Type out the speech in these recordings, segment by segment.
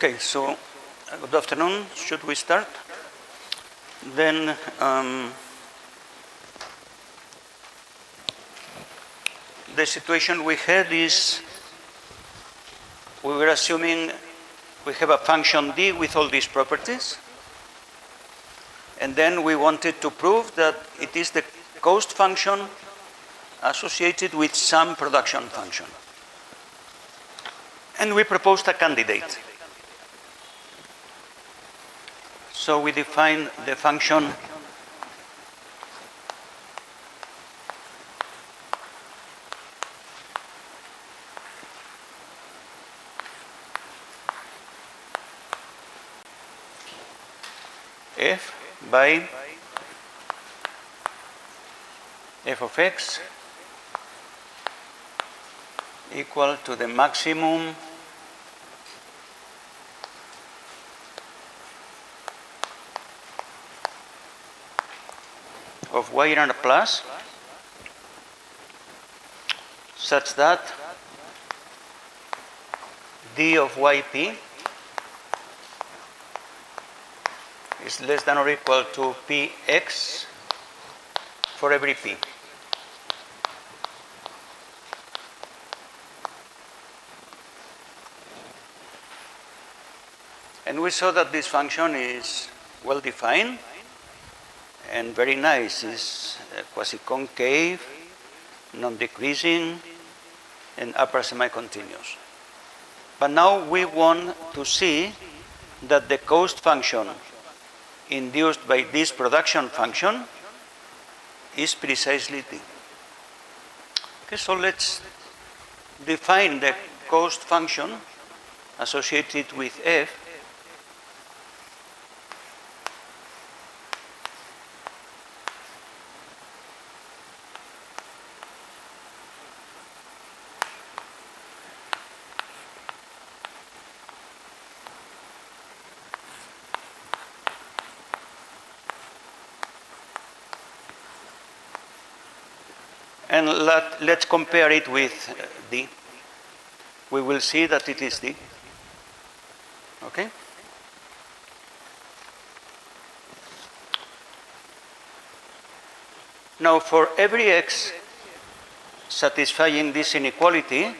Okay, so good afternoon. Should we start? Then the situation we had is we were assuming we have a function D with all these properties, and then we wanted to prove that it is the cost function associated with some production function. And we proposed a candidate. So we define the function f by f of x equal to the maximum of y and plus such that d of yp is less than or equal to px for every p. And we saw that this function is well defined and very nice. It's quasi-concave, non-decreasing, and upper semi-continuous. But now we want to see that the cost function induced by this production function is precisely D. Okay, so let's define the cost function associated with f . And let's compare it with D. We will see that it is D. Okay? Now, for every x satisfying this inequality,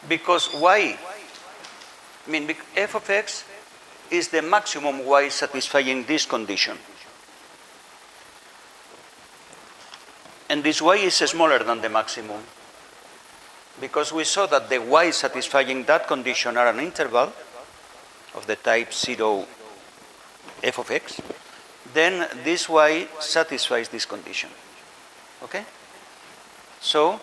because y, f of x is the maximum y satisfying this condition. And this y is smaller than the maximum, because we saw that the y satisfying that condition are an interval of the type 0 f of x, then this y satisfies this condition. Okay? So,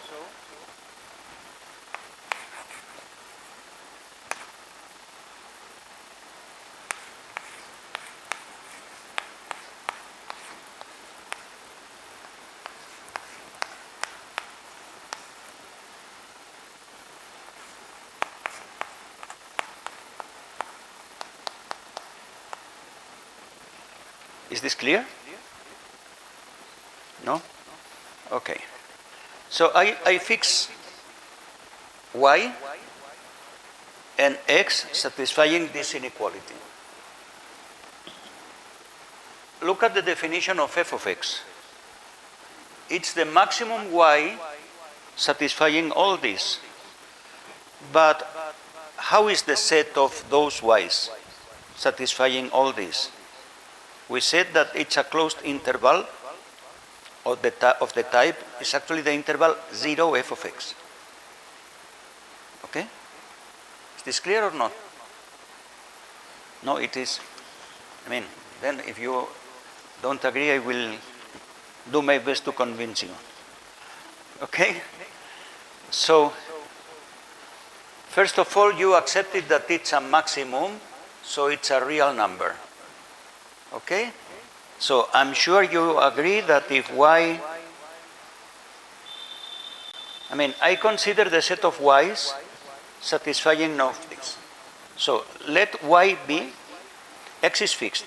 is this clear? No? Okay. So I fix y and x satisfying this inequality. Look at the definition of f of x. It's the maximum y satisfying all this. But how is the set of those y's satisfying all this? We said that it's a closed interval of the type is actually the interval 0 f of x. Okay? Is this clear or not? No, it is. Then if you don't agree, I will do my best to convince you. Okay? So, first of all, you accepted that it's a maximum, so it's a real number. Okay? So I'm sure you agree that if y I mean, I consider the set of y's satisfying none of these. So let y be, x is fixed.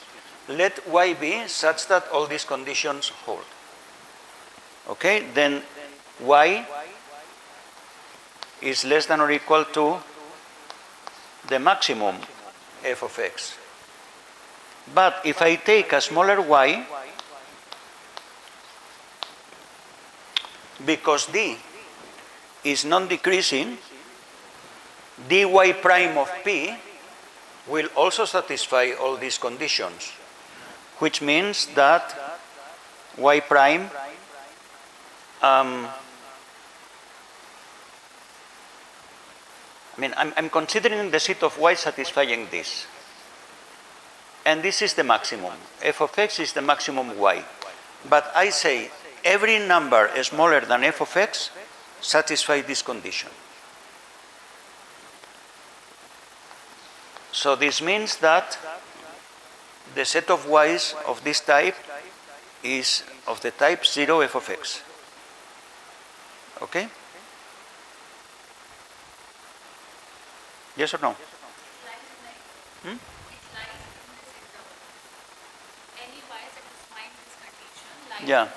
Let y be such that all these conditions hold. Okay, then y is less than or equal to the maximum f of x. But if I take a smaller y, because d is non-decreasing, dy prime of p will also satisfy all these conditions, which means that y prime I'm considering the set of y satisfying this. And this is the maximum. F of x is the maximum y. But I say every number smaller than f of x satisfies this condition. So this means that the set of y's of this type is of the type 0 f of x. Okay? Yes or no? Hmm? Yeah.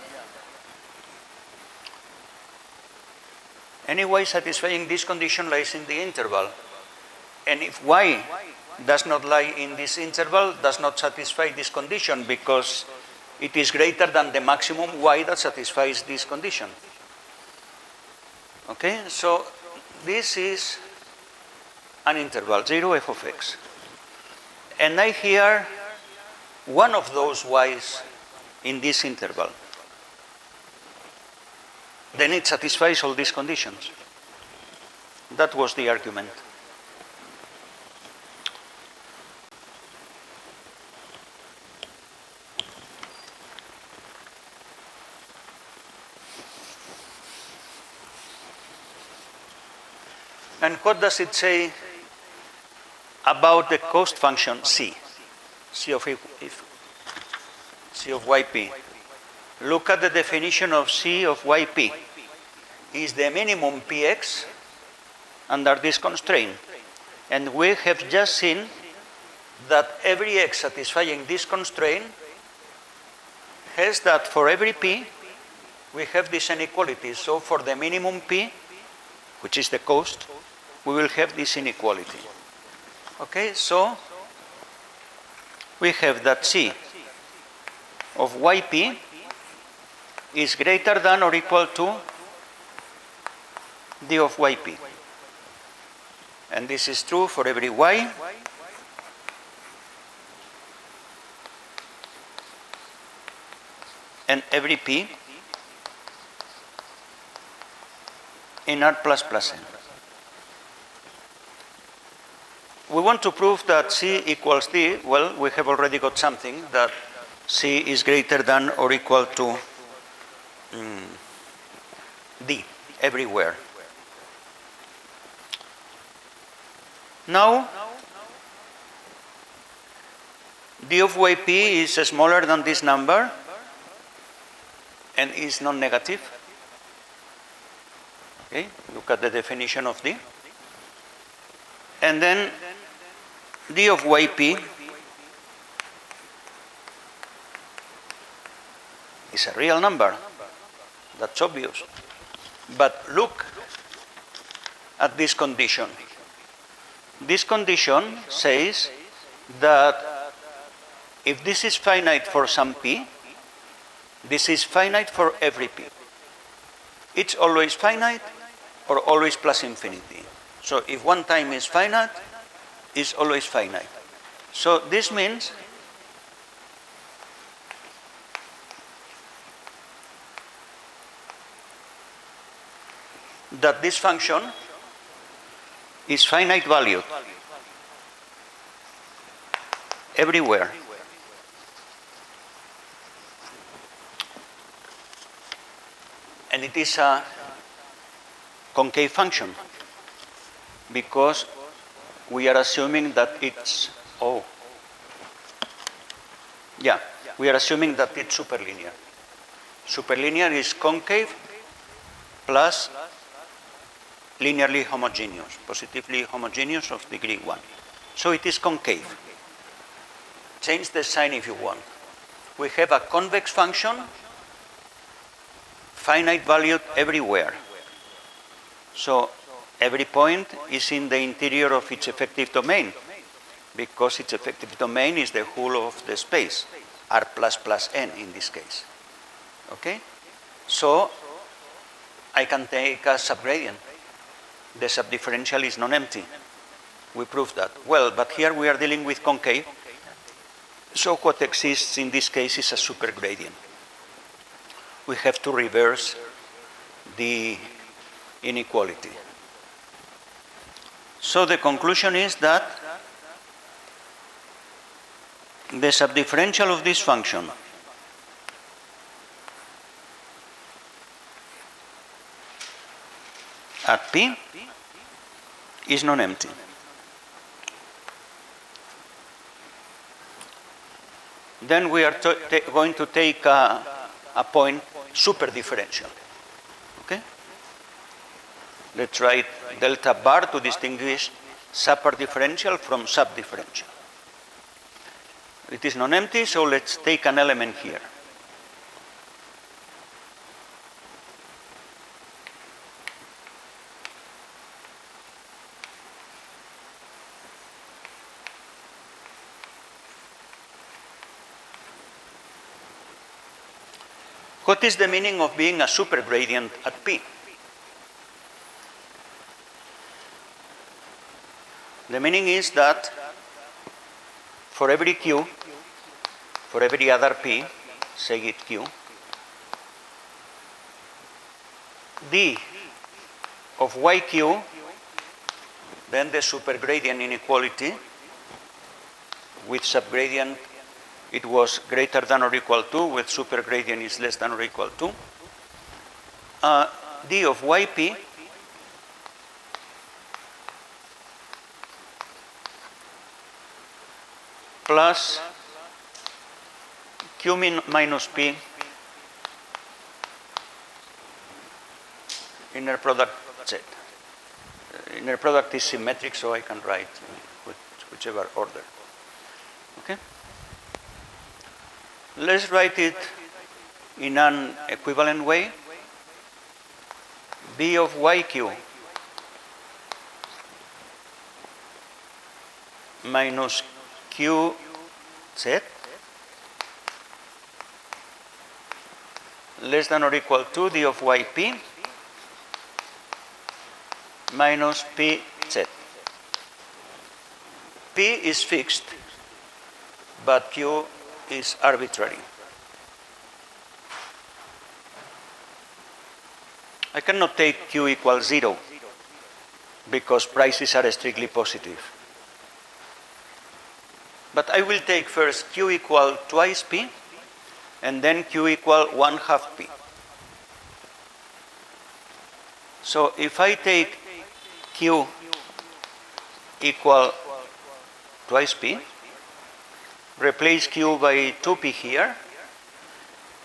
Any y satisfying this condition lies in the interval. And if y does not lie in this interval, does not satisfy this condition because it is greater than the maximum y that satisfies this condition. Okay, so this is an interval, 0 f of x. And I hear one of those y's in this interval. Then it satisfies all these conditions. That was the argument. And what does it say about the cost function c? C of yp. Look at the definition of c of yp. Is the minimum px under this constraint. And we have just seen that every x satisfying this constraint has that for every p we have this inequality. So for the minimum p, which is the cost, we will have this inequality. Okay, so we have that c of yp is greater than or equal to d of yp. And this is true for every y. And every p in R plus plus n. We want to prove that c equals d. Well, we have already got something, that c is greater than or equal to d everywhere. Now, d of yp is smaller than this number and is non-negative. Okay, look at the definition of d. And then d of yp is a real number. That's obvious. But look at this condition. This condition says that if this is finite for some p, this is finite for every p. It's always finite or always plus infinity. So if one time is finite, it's always finite. So this means that this function is finite valued everywhere. And it is a concave function because we are assuming that it's, we are assuming that it's superlinear. Superlinear is concave plus linearly homogeneous, positively homogeneous of degree 1. So it is concave. Change the sign if you want. We have a convex function, finite valued everywhere. So every point is in the interior of its effective domain, because its effective domain is the whole of the space, R plus n in this case. Okay? So I can take a subgradient. The subdifferential is non-empty. We proved that. Well, but here we are dealing with concave. So what exists in this case is a supergradient. We have to reverse the inequality. So the conclusion is that the subdifferential of this function at P is non-empty. Then we are going to take a point superdifferential. Okay? Let's write delta bar to distinguish superdifferential from subdifferential. It is non-empty, so let's take an element here. What is the meaning of being a supergradient at P? The meaning is that for every Q, for every other P, say it Q, d of YQ, then the supergradient inequality with subgradient it was greater than or equal to, with supergradient is less than or equal to, d of YP plus Q minus P inner product Z. Inner product is symmetric, so I can write whichever order. Okay? Let's write it in an equivalent way. B of YQ minus QZ less than or equal to d of YP minus PZ. P is fixed, but Q is arbitrary. I cannot take Q equals 0 because prices are strictly positive. But I will take first Q equal twice P and then Q equal 1/2 P. So if I take Q equal twice P, replace Q by 2P here,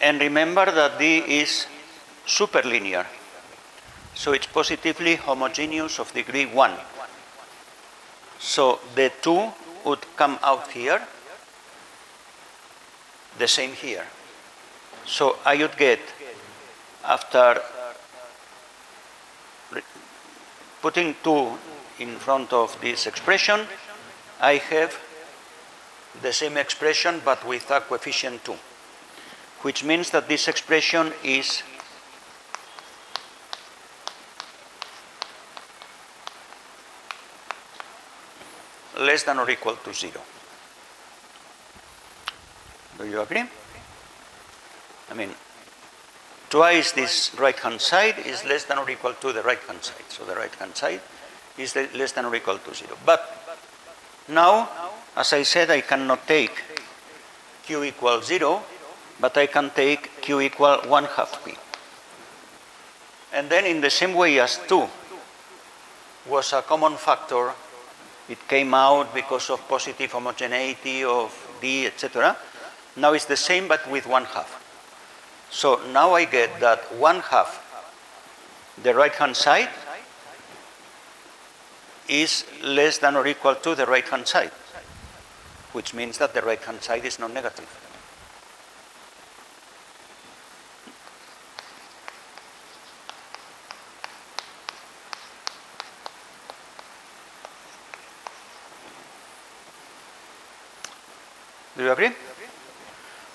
and remember that D is superlinear. So it's positively homogeneous of degree 1. So the 2 would come out here, the same here. So I would get, after putting 2 in front of this expression, I have the same expression but with a coefficient 2, which means that this expression is less than or equal to 0. Do you agree? I mean, twice this right-hand side is less than or equal to the right-hand side. So the right-hand side is less than or equal to 0. But now, as I said, I cannot take Q equals 0, but I can take Q equal 1/2 P. And then in the same way as 2 was a common factor, it came out because of positive homogeneity of D, etc. Now it's the same but with 1/2. So now I get that 1/2, the right-hand side, is less than or equal to the right-hand side, which means that the right-hand side is non-negative. Do you agree?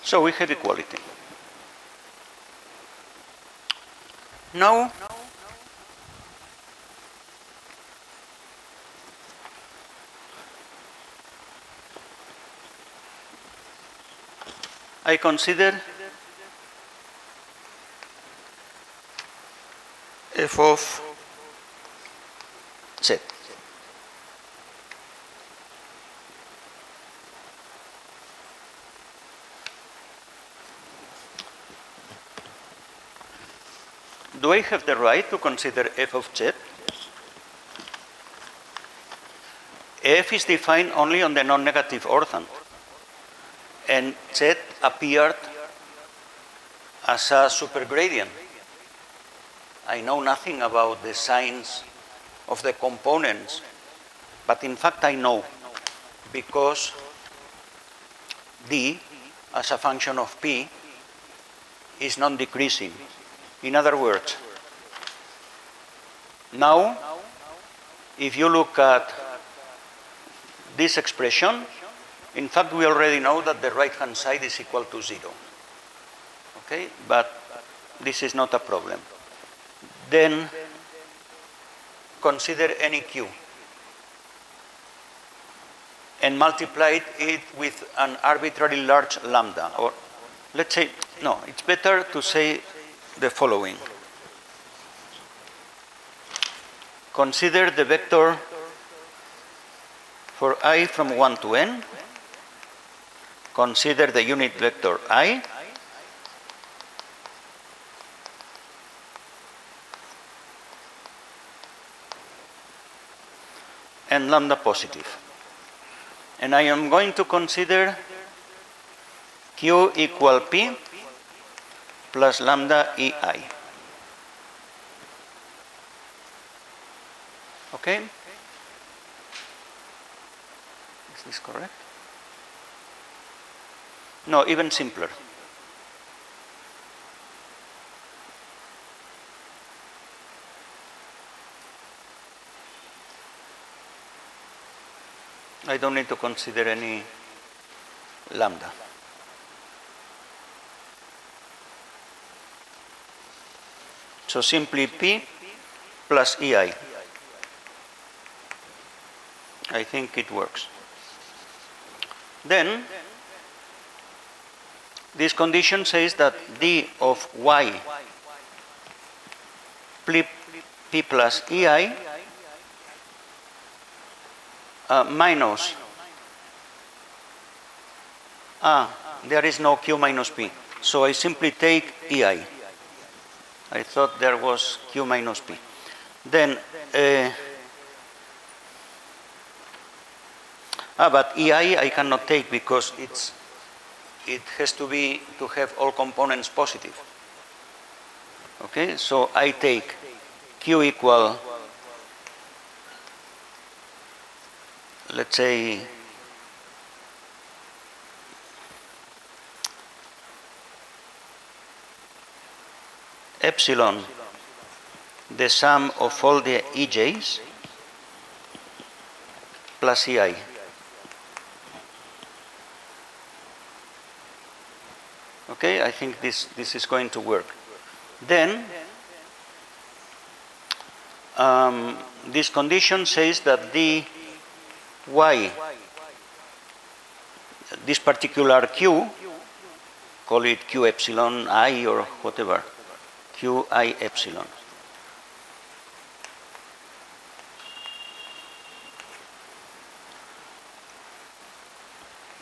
So we have equality. Now, I consider f of z. Do I have the right to consider f of z? F is defined only on the non-negative orthant, and z appeared as a supergradient. I know nothing about the signs of the components, but in fact I know, because d as a function of p is non-decreasing. In other words, now if you look at this expression, in fact we already know that the right-hand side is equal to 0. Okay, but this is not a problem. Then consider any q and multiply it with an arbitrarily large lambda, or let's say, no, it's better to say the following. Consider the vector for I from 1 to n. Consider the unit vector I. And lambda positive. And I am going to consider q equal p plus lambda ei. Okay? Is this correct? No, even simpler. I don't need to consider any lambda. So simply p plus ei. I think it works. Then this condition says that d of y p plus ei minus there is no q minus p, so I simply take ei. I thought there was q minus p. Then but ei I cannot take because it has to have all components positive. Okay, so I take q equal, let's say, epsilon, the sum of all the ej's, plus ei. Okay, I think this is going to work. Then this condition says that the y, this particular q, call it q epsilon I or whatever, q I epsilon,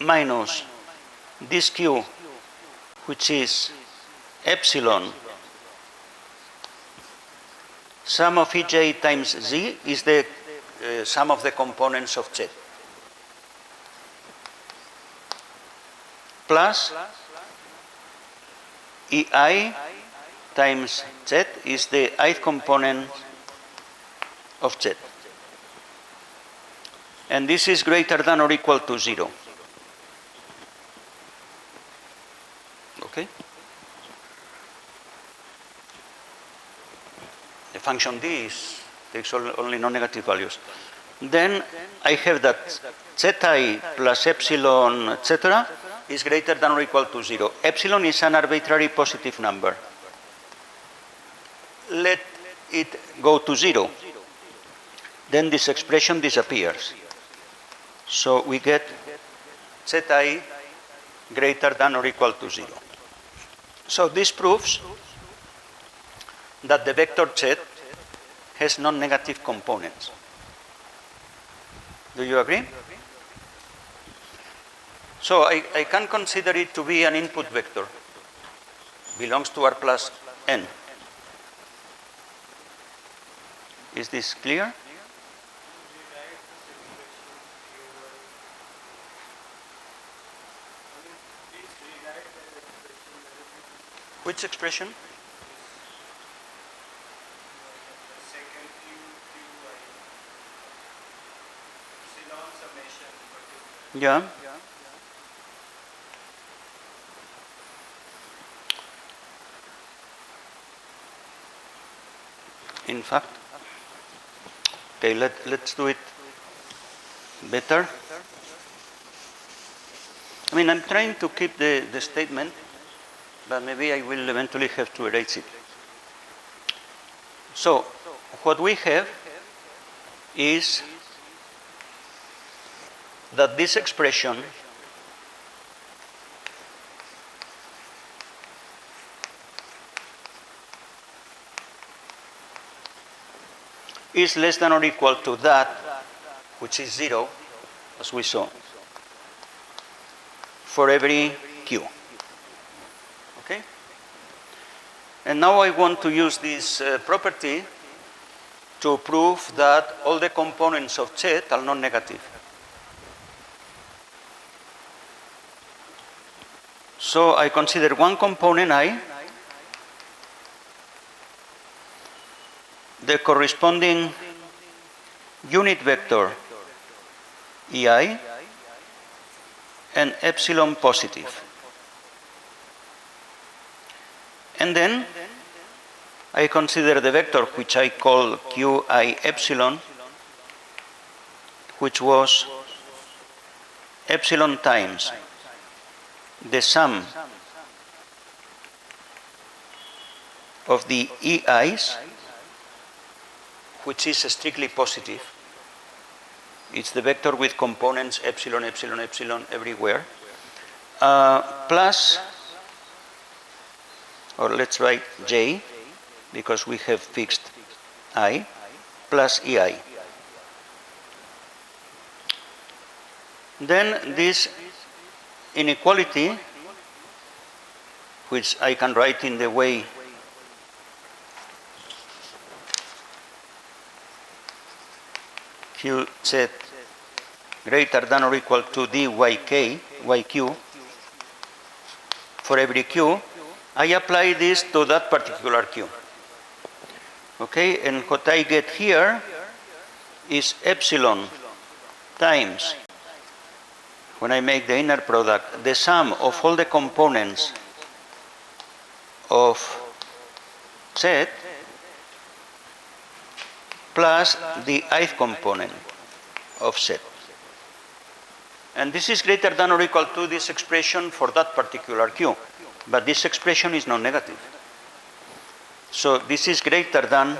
minus this q, which is epsilon sum of ej times z, is the sum of the components of z, plus ei times z is the ith component of z. and this is greater than or equal to 0. Okay? The function d takes only non-negative values. Then I have that zeta plus epsilon, etc., is greater than or equal to 0. Epsilon is an arbitrary positive number. Let it go to 0. Then this expression disappears. So we get zeta greater than or equal to 0. So this proves that the vector Z has non-negative components. Do you agree? So I can consider it to be an input vector. Belongs to R plus n. Is this clear? Which expression? Yeah. In fact, okay, let's do it better. I mean, I'm trying to keep the statement, but maybe I will eventually have to erase it. So, what we have is that this expression is less than or equal to that, which is 0, as we saw, for every q. Okay? And now I want to use this property to prove that all the components of Z are non-negative. So I consider one component I, the corresponding unit vector EI, and epsilon positive. And then I consider the vector which I call QI epsilon, which was epsilon times the sum of the EIs, which is strictly positive. It's the vector with components epsilon, epsilon, epsilon everywhere, plus, or let's write J, because we have fixed I, plus EI. Then this inequality, which I can write in the way QZ greater than or equal to dyk, yq, for every q, I apply this to that particular q. Okay, and what I get here is epsilon times, when I make the inner product, the sum of all the components of Z plus the ith component of Z. And this is greater than or equal to this expression for that particular q. But this expression is non-negative. So this is greater than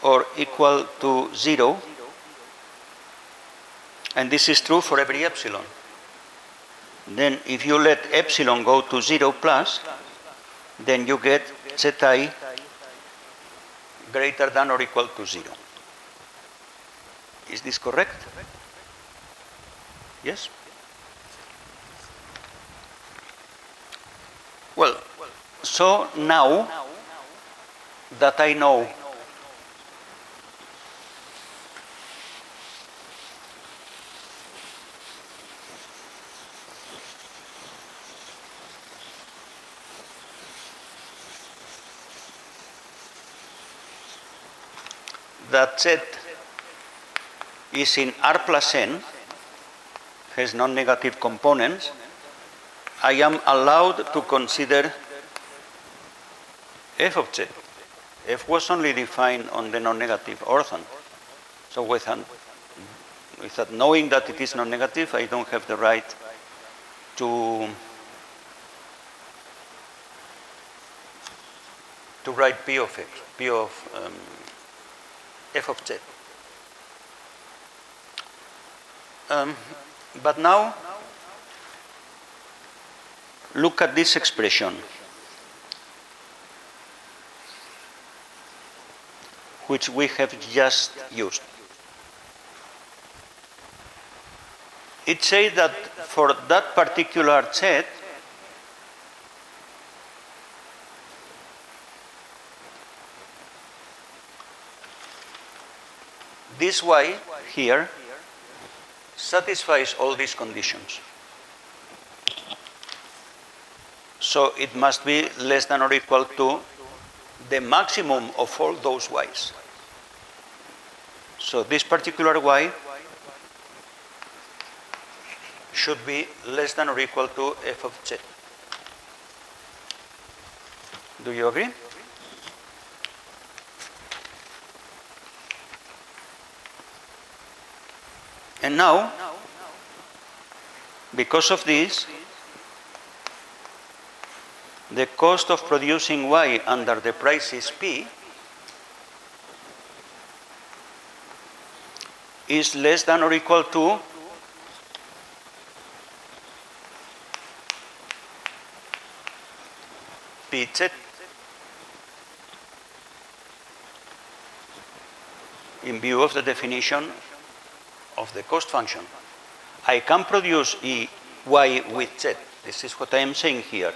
or equal to 0. And this is true for every epsilon. Then if you let epsilon go to 0 plus, then you get Zi greater than or equal to 0. Is this correct? Yes? Well, so now that I know that Z is in R plus n, has non-negative components, I am allowed to consider f of z. F was only defined on the non-negative ortho. So without knowing that it is non-negative, I don't have the right to write P of x, P of f of z. But now, look at this expression, which we have just used. It says that for that particular z, this y here satisfies all these conditions. So it must be less than or equal to the maximum of all those y's. So this particular y should be less than or equal to f of z. Do you agree? And now, because of this, the cost of producing y under the prices P is less than or equal to Pz in view of the definition of the cost function. I can produce y with z. This is what I am saying here.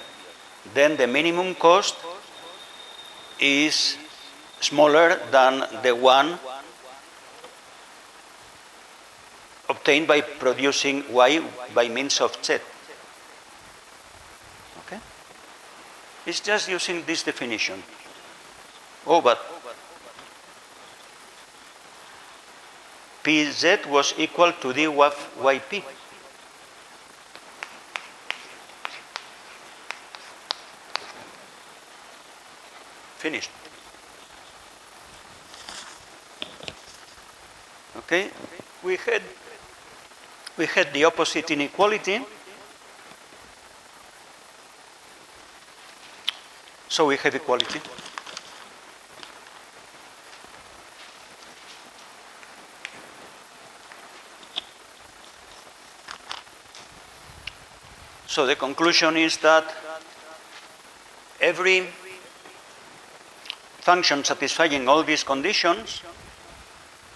Then the minimum cost is smaller than the one obtained by producing y by means of z. Okay? It's just using this definition. Oh, but Pz was equal to d of yp. Finished. Okay, we had the opposite inequality. So we have equality. So the conclusion is that every function satisfying all these conditions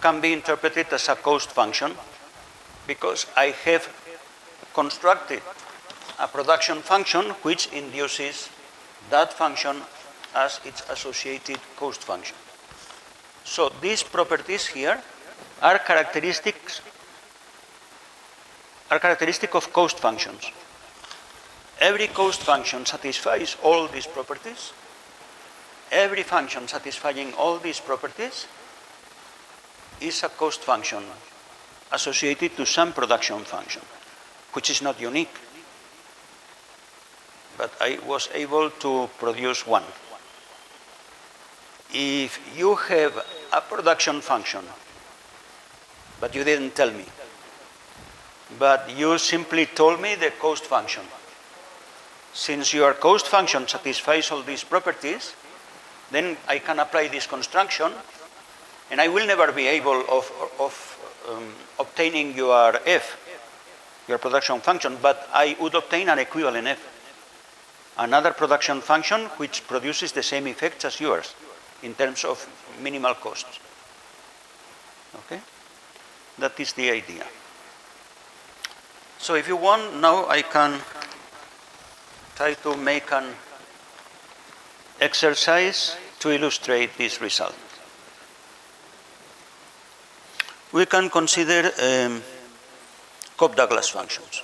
can be interpreted as a cost function because I have constructed a production function which induces that function as its associated cost function. So these properties here are characteristic of cost functions. Every cost function satisfies all these properties. Every function satisfying all these properties is a cost function associated to some production function, which is not unique. But I was able to produce one. If you have a production function, but you didn't tell me, but you simply told me the cost function. Since your cost function satisfies all these properties, then I can apply this construction, and I will never be able of obtaining your f, your production function, but I would obtain an equivalent f, another production function which produces the same effects as yours in terms of minimal costs. Okay? That is the idea. So if you want, now I can try to make an exercise to illustrate this result. We can consider Cobb-Douglas functions.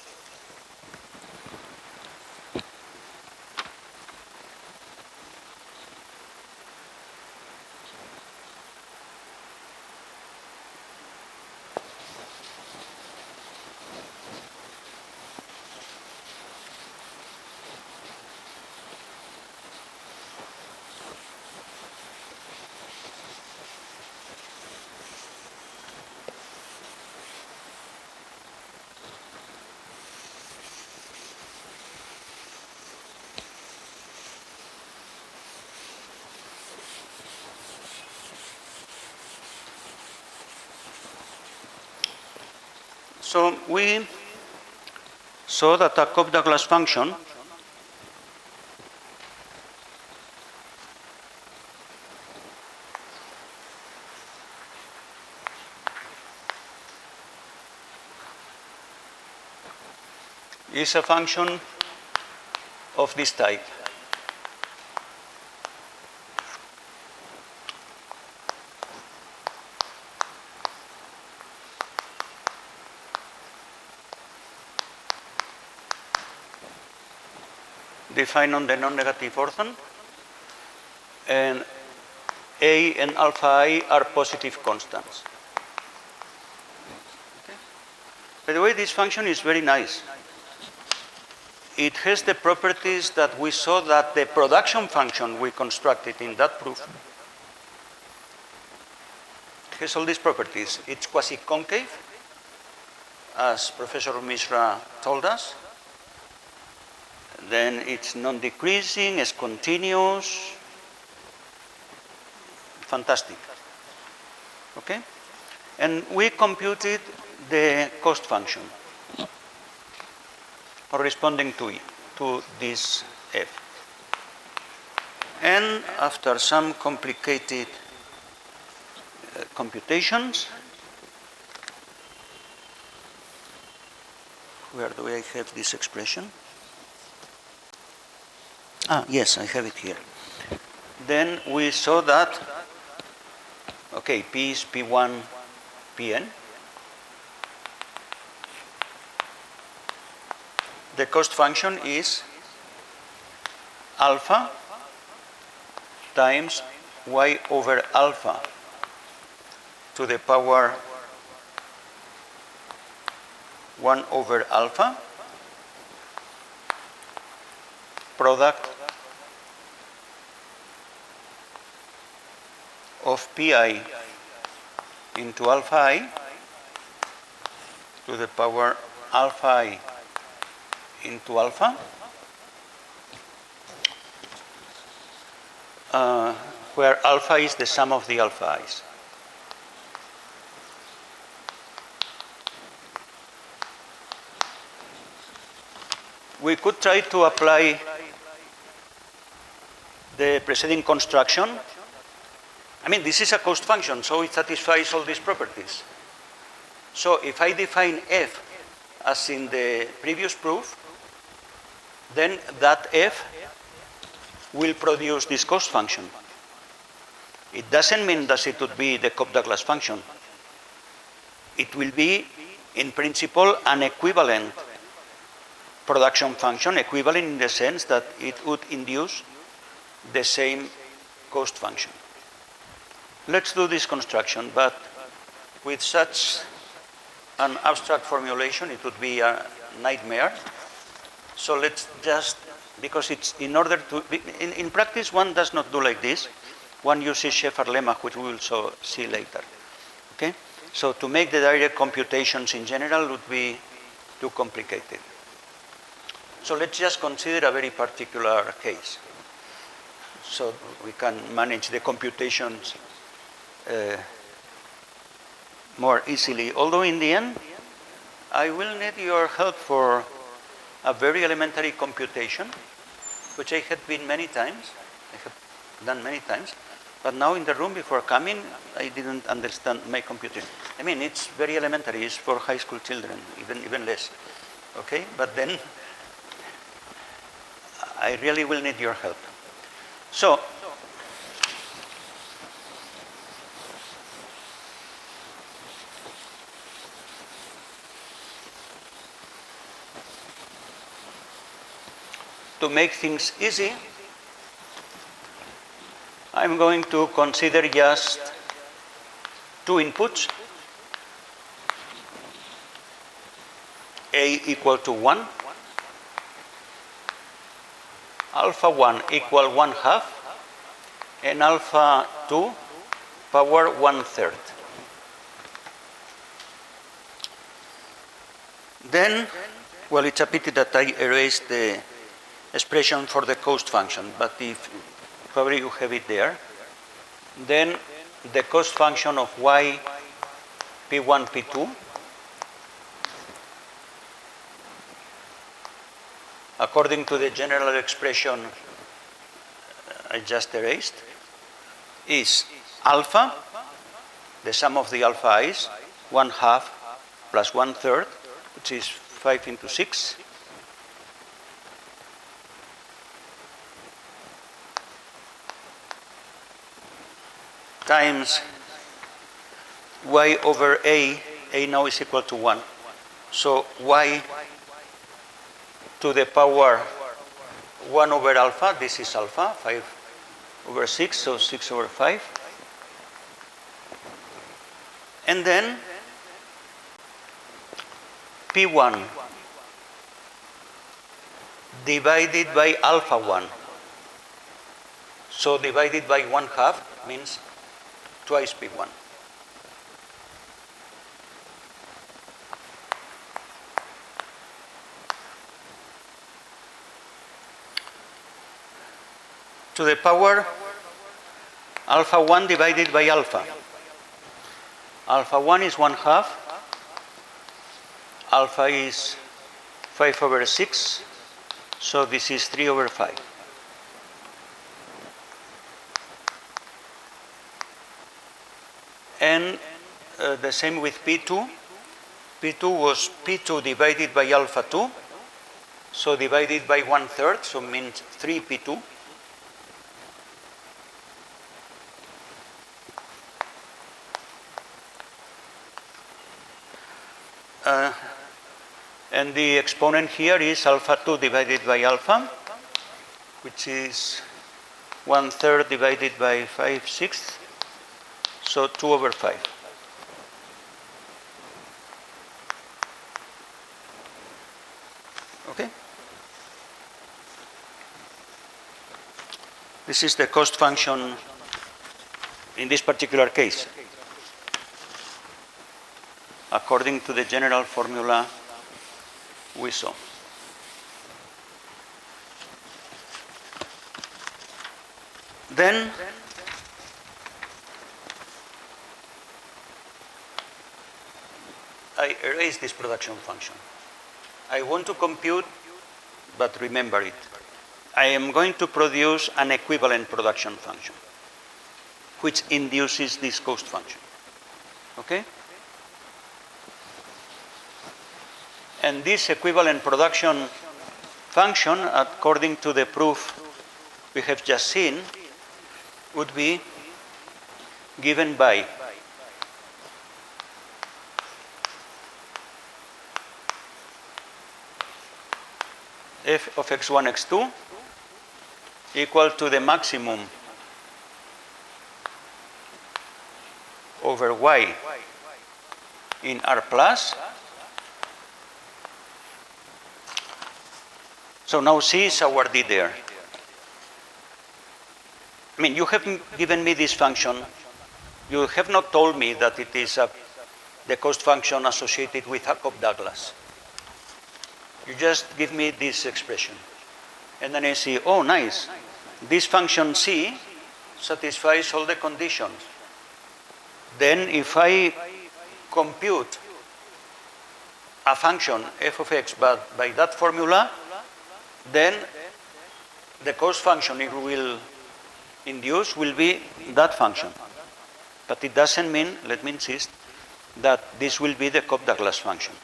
So we saw that a Cobb-Douglas function is a function of this type. Defined on the non-negative orthon, and A and alpha I are positive constants. Okay. By the way, this function is very nice. It has the properties that we saw that the production function we constructed in that proof has all these properties. It's quasi-concave, as Professor Mishra told us. Then it's non-decreasing, it's continuous. Fantastic. Okay? And we computed the cost function corresponding to this f. And after some complicated computations, where do I have this expression? Yes, I have it here. Then we saw that, okay, P is P1, Pn. The cost function is alpha times y over alpha to the power 1 over alpha product of pi into alpha I to the power alpha I into alpha, where alpha is the sum of the alpha i's. We could try to apply the preceding construction. I mean, this is a cost function, so it satisfies all these properties. So if I define f as in the previous proof, then that f will produce this cost function. It doesn't mean that it would be the Cobb-Douglas function. It will be, in principle, an equivalent production function, equivalent in the sense that it would induce the same cost function. Let's do this construction, but with such an abstract formulation, it would be a nightmare. So let's just, because it's in order to, in practice, one does not do like this. One uses Shephard lemma, which we will also see later. Okay? So to make the direct computations in general would be too complicated. So let's just consider a very particular case, so we can manage the computations more easily. Although in the end, I will need your help for a very elementary computation, which I have been many times. I have done many times. But now in the room before coming, I didn't understand my computing. I mean, it's very elementary. It's for high school children, even less. Okay? But then I really will need your help. So, to make things easy, I'm going to consider just two inputs, A equal to 1, alpha 1 equal 1/2, and alpha 2 power 1/3. Then, well, it's a pity that I erased the expression for the cost function, but if probably you have it there. Then the cost function of y P1, P2 according to the general expression I just erased, is alpha, the sum of the alpha i's, 1/2 plus 1/3, which is 5 into 6, times y over a now is equal to 1. So y to the power 1 over alpha, this is alpha, 5 over 6, so 6 over 5. And then P1 divided by alpha 1. So divided by 1/2 means twice P1. To the power alpha 1 divided by alpha. Alpha 1 is 1/2. Alpha is 5 over 6. So this is 3 over 5. And the same with P2. P2 was P2 divided by alpha 2. So divided by 1/3, so means 3 P2. And the exponent here is alpha 2 divided by alpha, which is 1/3 divided by 5/6, so 2 over 5. Okay? This is the cost function in this particular case, according to the general formula we saw. Then I erase this production function. I want to compute, but remember it. I am going to produce an equivalent production function, which induces this cost function. Okay? And this equivalent production function, according to the proof we have just seen, would be given by f of x1, x2 equal to the maximum over y in R plus. So now C is our D there. I mean, you have given me this function. You have not told me that it is the cost function associated with Jacob-Douglas. You just give me this expression. And then I say, oh, nice. This function C satisfies all the conditions. Then if I compute a function f of x but by that formula, then the cost function it will induce will be that function. But it doesn't mean, let me insist, that this will be the Jacob-Douglas function.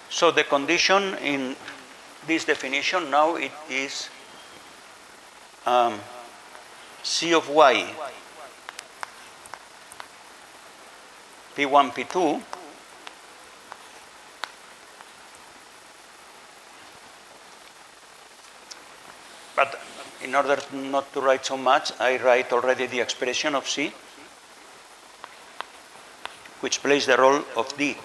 So the condition in this definition now it is C of y P1, P2 but in order not to write so much, I write already the expression of C, which plays the role of D.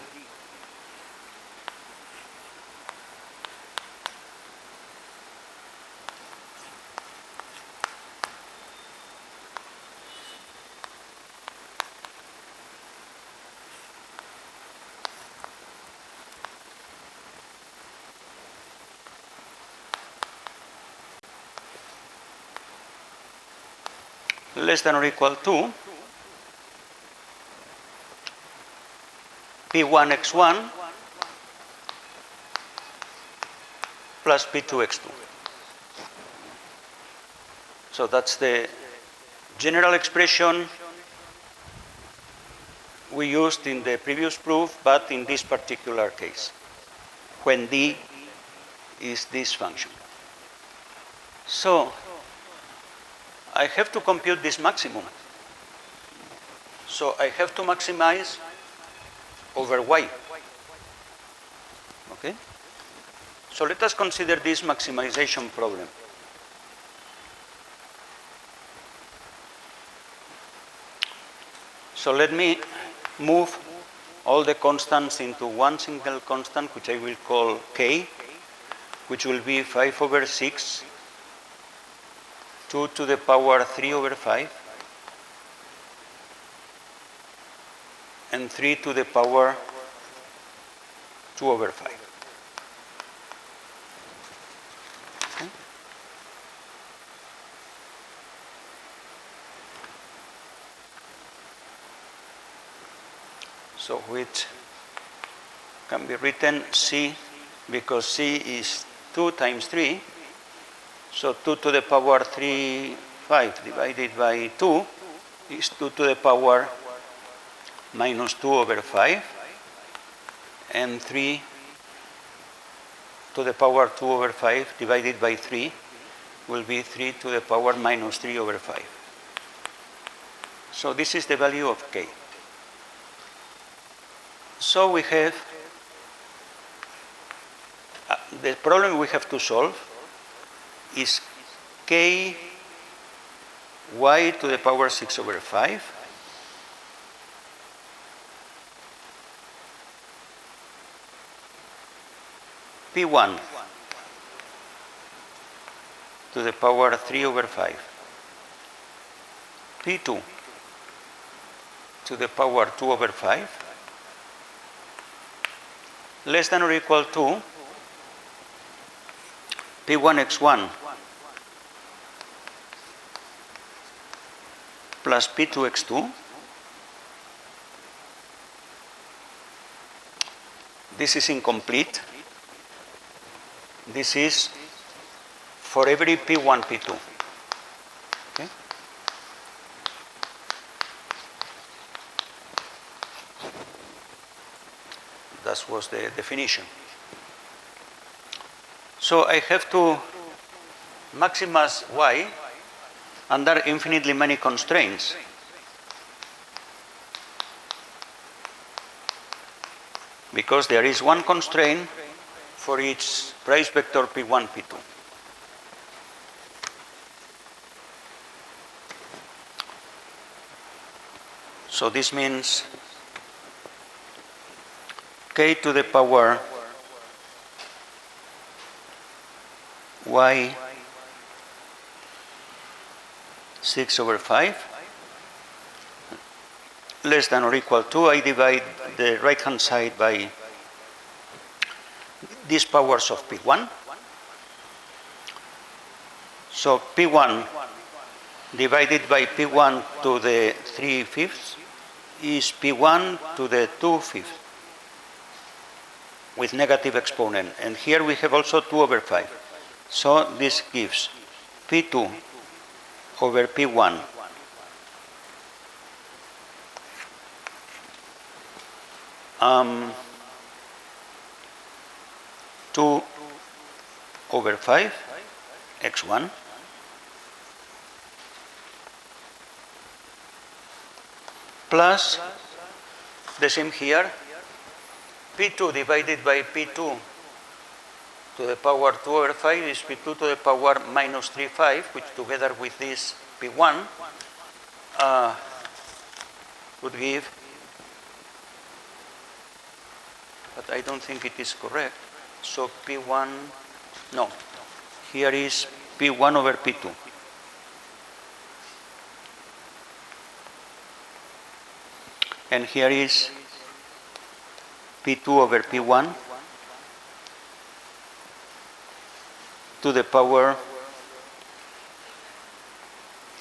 Less than or equal to P1 x1 plus P2x2. So that's the general expression we used in the previous proof, but in this particular case, when D is this function. So I have to compute this maximum. So I have to maximize over y. Okay? So let us consider this maximization problem. So let me move all the constants into one single constant, which I will call k, which will be 5 over 6, 2 to the power 3 over 5, and 3 to the power 2 over 5. Okay. So which can be written C, because C is 2 times 3, so 2 to the power 3, 5 divided by 2 is 2 to the power minus 2 over 5, and 3 to the power 2 over 5 divided by 3 will be 3 to the power minus 3 over 5. So this is the value of k. So we have the problem we have to solve is k y to the power 6 over 5 P1 to the power 3 over 5 P2 to the power 2 over 5 less than or equal to P1x1 plus P2x2. This is incomplete. This is for every P1, P2. Okay? That was the definition. So I have to maximize y under infinitely many constraints. Because there is one constraint for each price vector P1, P2. So this means k to the power y 6 over 5 less than or equal to, I divide the right hand side by these powers of P1. So P1 divided by P1 to the 3/5 is P1 to the 2/5 with negative exponent. And here we have also 2 over 5. So this gives P2 over P1 2 over 5 x1 plus the same here, P2 divided by P2 to the power 2 over 5 is P2 to the power minus 3/5, which together with this P1 would give, but I don't think it is correct. So P1, no, here is P1 over P2. And here is P2 over P1 to the power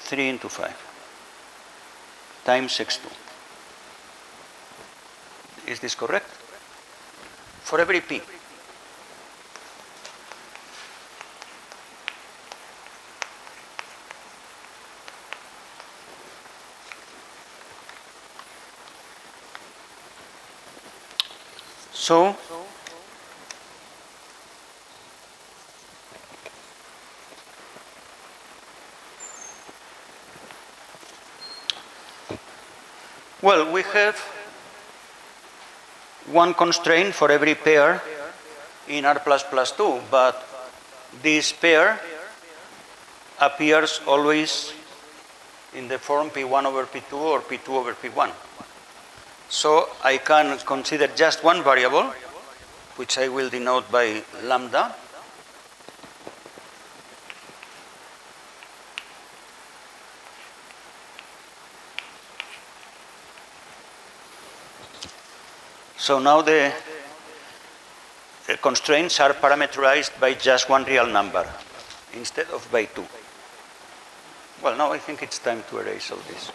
3 into 5 times x2. Is this correct? For every P. So well, we have one constraint for every pair in R++2, but this pair appears always in the form P1 over P2 or P2 over P1. So I can consider just one variable, which I will denote by lambda. So now the constraints are parameterized by just one real number instead of by two. Well, now I think it's time to erase all this.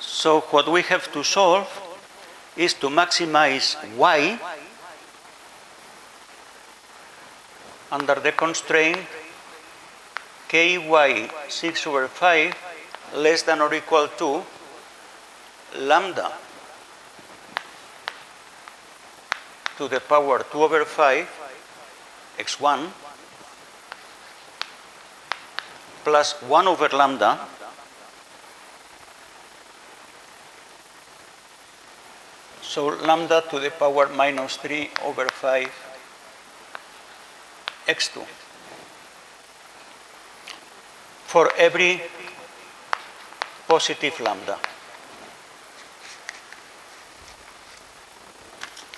So what we have to solve is to maximize y under the constraint ky 6 over 5 less than or equal to lambda to the power 2 over 5 x1 plus 1 over lambda so lambda to the power minus 3 over 5 x2 for every positive lambda.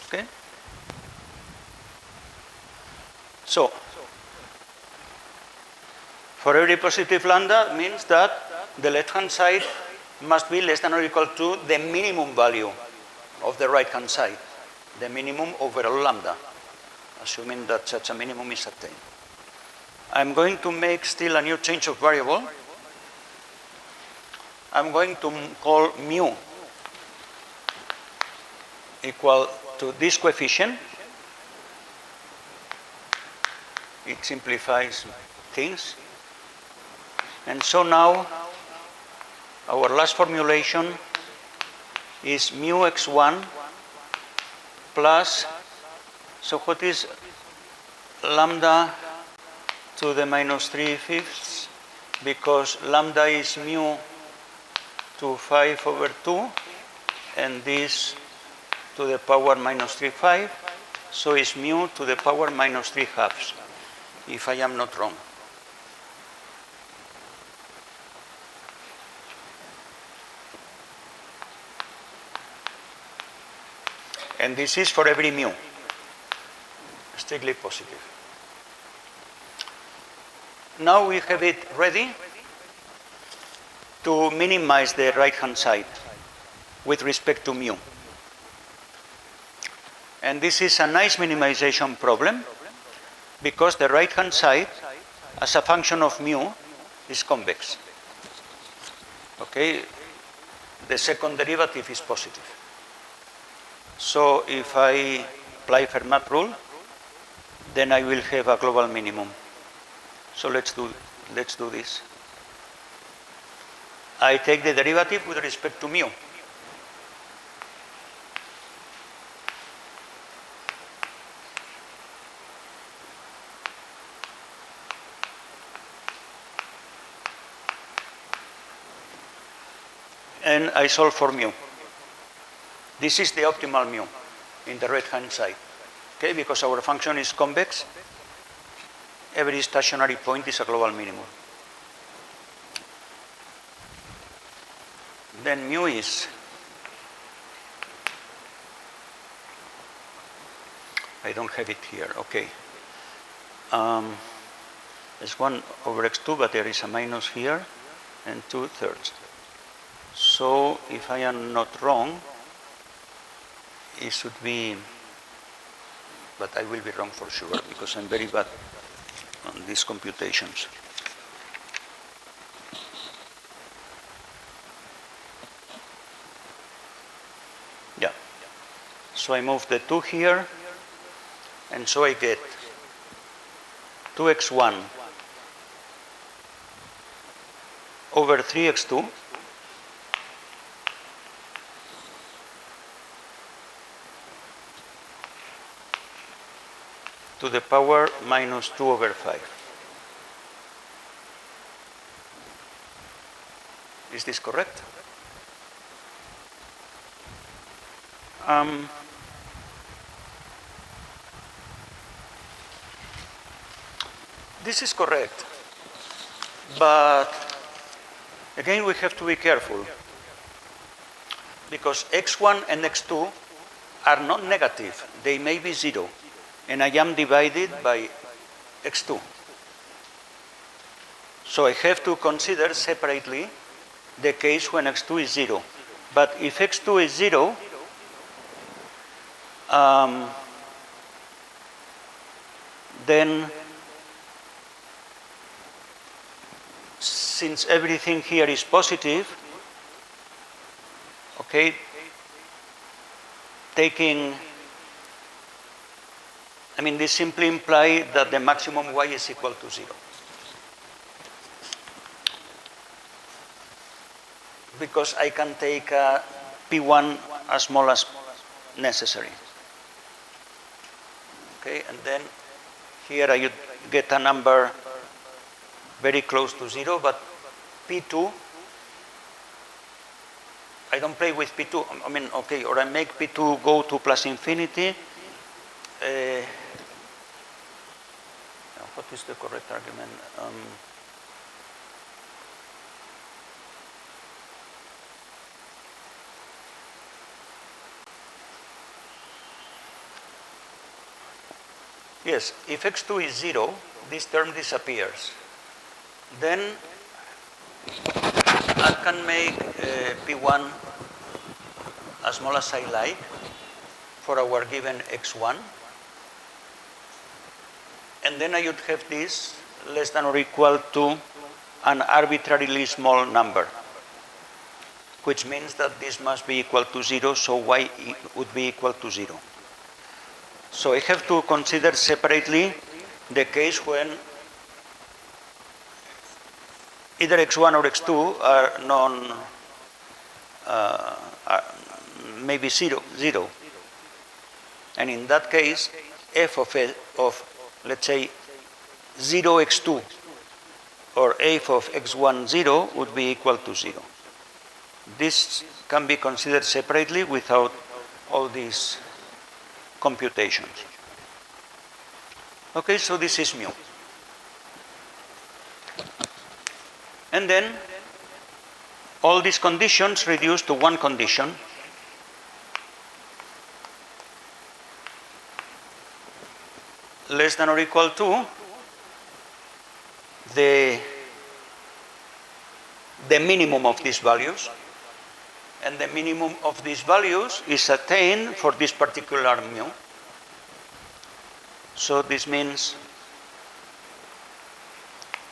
Okay? So, for every positive lambda means that the left-hand side must be less than or equal to the minimum value of the right-hand side, the minimum over all lambda, assuming that such a minimum is attained. I'm going to make still a new change of variable. I'm going to call mu equal to this coefficient. It simplifies things. And so now our last formulation is mu x1 plus, so what is lambda to the minus 3/5, because lambda is mu to 5 over 2 and this to the power minus 3/5, so it's mu to the power minus 3/2, if I am not wrong. And this is for every mu, strictly positive. Now we have it ready to minimize the right-hand side with respect to mu. And this is a nice minimization problem because the right-hand side, as a function of mu, is convex. Okay? The second derivative is positive. So if I apply Fermat rule, then I will have a global minimum. So let's do this. I take the derivative with respect to mu. And I solve for mu. This is the optimal mu in the right-hand side, okay? Because our function is convex, every stationary point is a global minimum. Then mu is, I don't have it here, okay. It's 1 over x2, but there is a minus here, and 2/3. So if I am not wrong, it should be, but I will be wrong for sure because I'm very bad on these computations. So I move the 2 here, and so I get 2x1 over 3x2 to the power minus 2 over 5. Is this correct? This is correct, but again we have to be careful, because x1 and x2 are not negative, they may be 0, and I am divided by x2. So I have to consider separately the case when x2 is 0. But if x2 is 0, then since everything here is positive, okay, this simply implies that the maximum y is equal to 0. Because I can take P1 as small as necessary. Okay, and then here I would get a number very close to 0, but P2, I don't play with P2. Okay, or I make P2 go to plus infinity. What is the correct argument? Yes, if x2 is 0, this term disappears. Then I can make P1 as small as I like for our given x1. And then I would have this less than or equal to an arbitrarily small number, which means that this must be equal to 0, so y would be equal to 0. So I have to consider separately the case when either x1 or x2 are maybe 0. And in that case, f of let's say 0x2 or f of x1 0 would be equal to 0. This can be considered separately without all these computations. Okay, so this is mu. And then all these conditions reduce to one condition. Less than or equal to the minimum of these values. And the minimum of these values is attained for this particular mu. So this means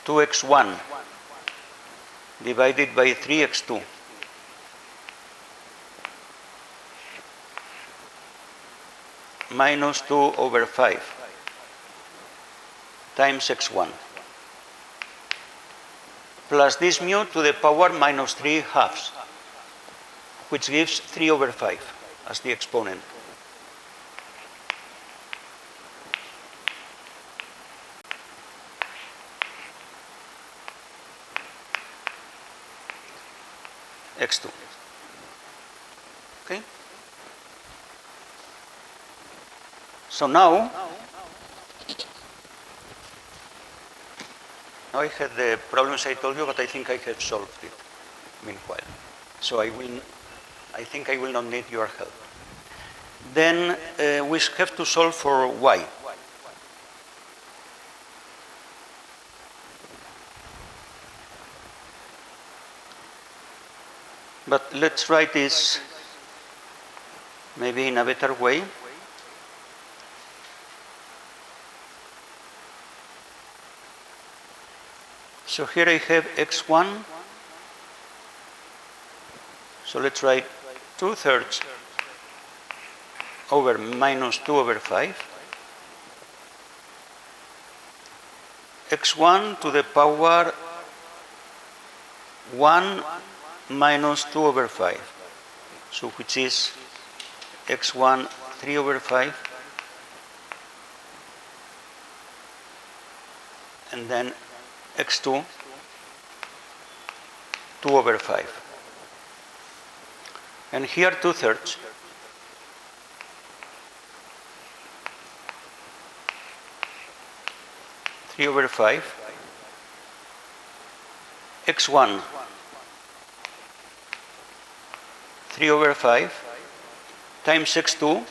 2x1 divided by 3x2 minus 2 over 5 times x1 plus this mu to the power minus 3 halves, which gives 3 over 5 as the exponent. x2. Okay? So now I had the problems I told you, but I think I have solved it meanwhile. So I think I will not need your help. Then we have to solve for y. But let's write this maybe in a better way. So here I have x1. So let's write 2/3 over minus 2 over 5, x1 to the power 1 minus 2 over 5, so which is x1 3 over 5, and then x2 2 over 5. And here 2/3. Over 5, x1 3 over 5 times x2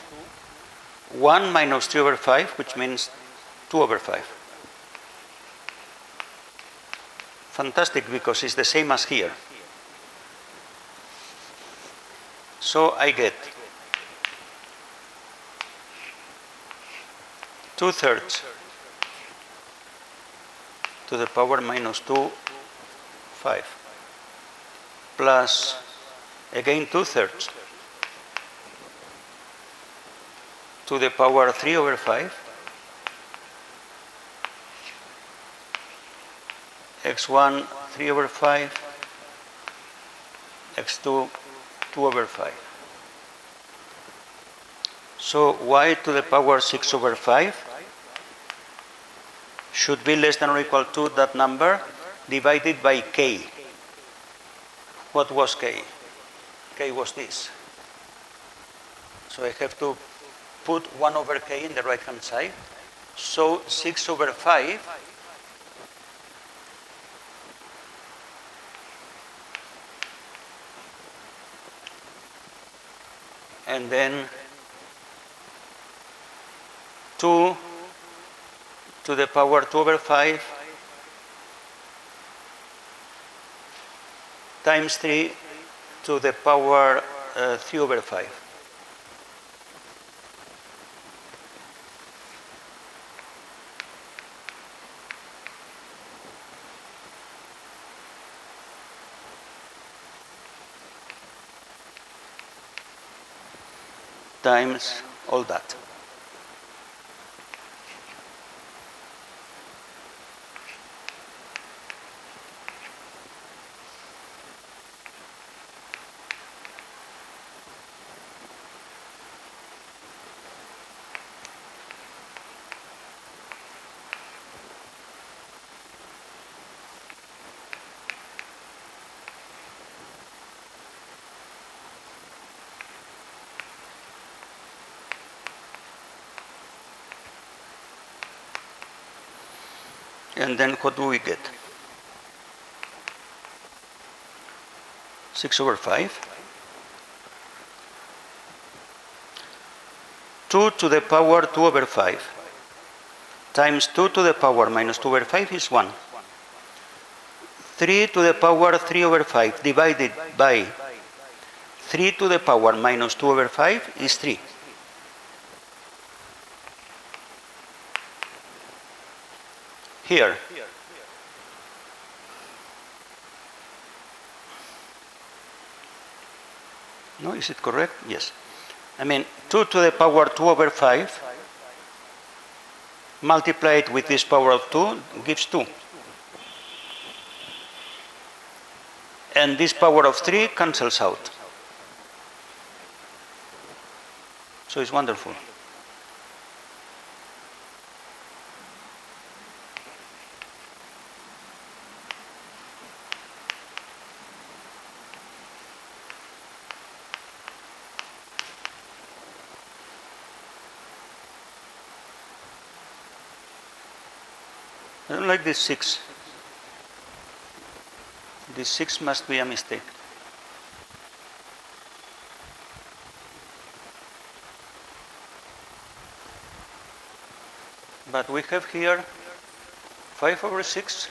1 minus 3 over 5, which means 2 over 5. Fantastic, because it's the same as here. So I get 2/3 to the power minus 2, 5, plus again 2/3 to the power 3 over 5, x1 3 over 5, x2 2 over 5. So y to the power 6 over 5 should be less than or equal to that number divided by k. What was k? K was this. So I have to put 1 over k in the right hand side. So 6 over 5 and then 2 to the power 2 over 5 times 3 to the power 3 over 5. Times all that. And then what do we get? 6 over 5. 2 to the power 2 over 5 times 2 to the power minus 2 over 5 is 1. 3 to the power 3 over 5 divided by 3 to the power minus 2 over 5 is 3. Here. No, is it correct? Yes. I mean, 2 to the power 2 over 5 multiplied with this power of 2 gives 2. And this power of 3 cancels out. So it's wonderful. I don't like this 6. This 6 must be a mistake. But we have here 5 over 6.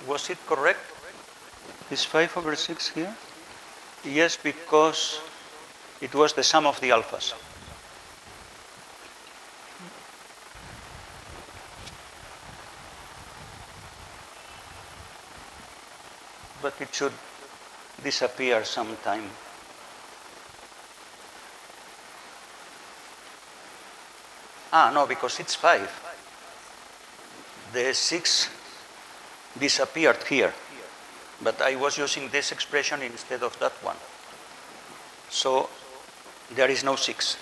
Was it correct? Is 5 over 6 here? Yes, because it was the sum of the alphas. But it should disappear sometime. No, because it's 5. The 6 disappeared here. But I was using this expression instead of that one. So there is no 6.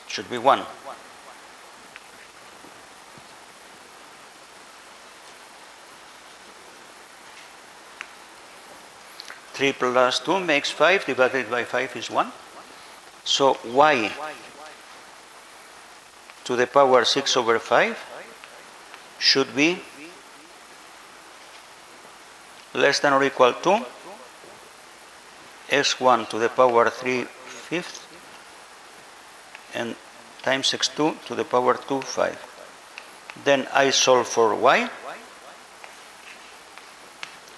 Should be 1. Three plus 2 makes 5, divided by 5 is 1. So y to the power 6 over 5 should be less than or equal to x1 to the power 3/5 and times x2 to the power 2/5. Then I solve for y,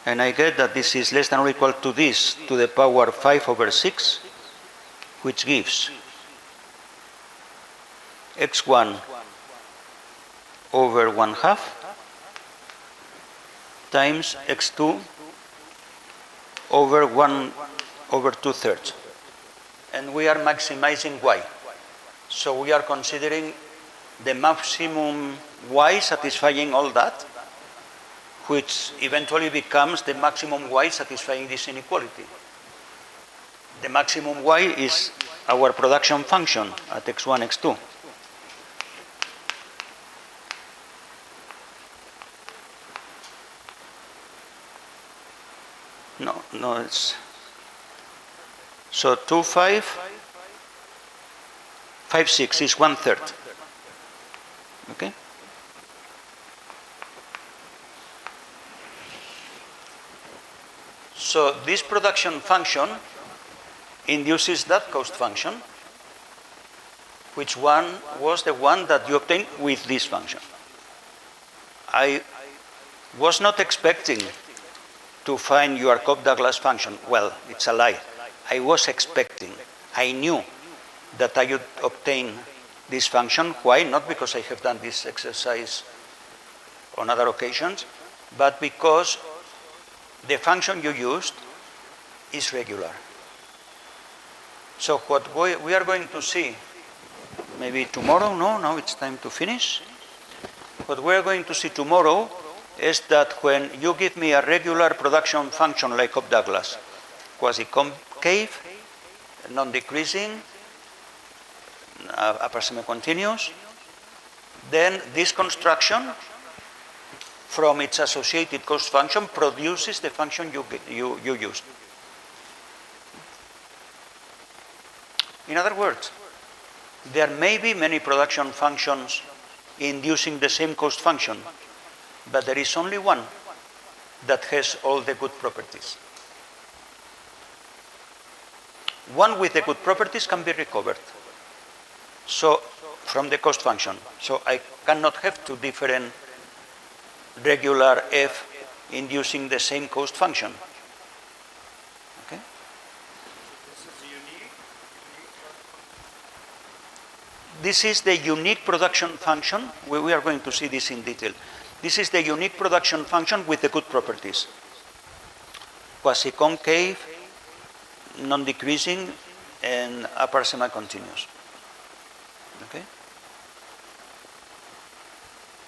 and I get that this is less than or equal to this to the power 5 over 6, which gives x1 over 1/2 times x2 over 1 over 2/3. And we are maximizing y. So we are considering the maximum y satisfying all that, which eventually becomes the maximum y satisfying this inequality. The maximum y is our production function at x1, x2. No, it's so 2, 5, 5, 6 is 1/3. Okay. So this production function induces that cost function, which one was the one that you obtained with this function. I was not expecting to find your Cobb-Douglas function. Well, it's a lie. I was expecting, I knew that I would obtain this function. Why? Not because I have done this exercise on other occasions, but because the function you used is regular. So what we are going to see, maybe tomorrow, no, it's time to finish. What we are going to see tomorrow is that when you give me a regular production function like Cobb-Douglas, quasi-concave, non-decreasing, upper semi-continuous, then this construction from its associated cost function produces the function you used. In other words, there may be many production functions inducing the same cost function, but there is only one that has all the good properties. One with the good properties can be recovered. So, from the cost function. So I cannot have two different regular f inducing the same cost function. Okay? This is the unique production function. We are going to see this in detail. This is the unique production function with the good properties. Quasi-concave, non-decreasing, and upper semi-continuous. Okay?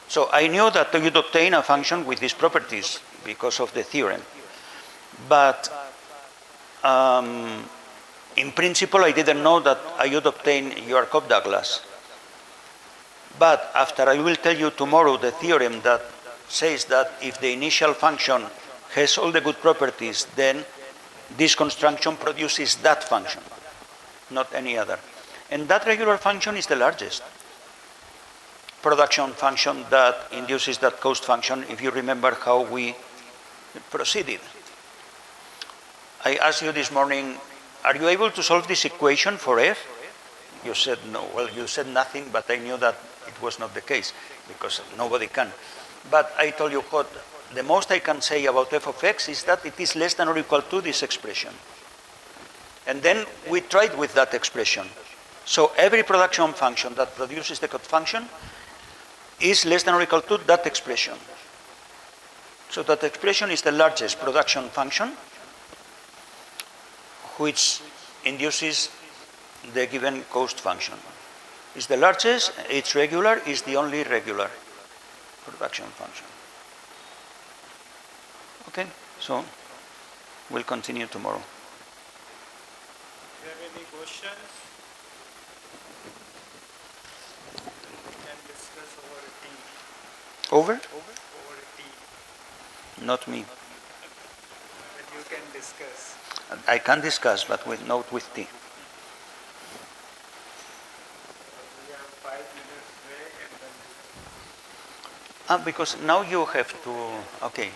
So I knew that I would obtain a function with these properties because of the theorem. But in principle, I didn't know that I would obtain your Cobb-Douglas. But after I will tell you tomorrow the theorem that says that if the initial function has all the good properties, then this construction produces that function, not any other. And that regular function is the largest production function that induces that cost function, if you remember how we proceeded. I asked you this morning, are you able to solve this equation for f? You said no. Well, you said nothing, but I knew that it was not the case, because nobody can. But I told you what, the most I can say about f of x is that it is less than or equal to this expression. And then we tried with that expression. So every production function that produces the cost function is less than or equal to that expression. So that expression is the largest production function, which induces the given cost function. It's the largest, it's regular, it's the only regular production function. Okay, so we'll continue tomorrow. Do you have any questions? We can discuss over tea. Over? Over tea. Not me. But you can discuss. I can discuss, but not with tea. We have 5 minutes break and then. Because now you have to, okay.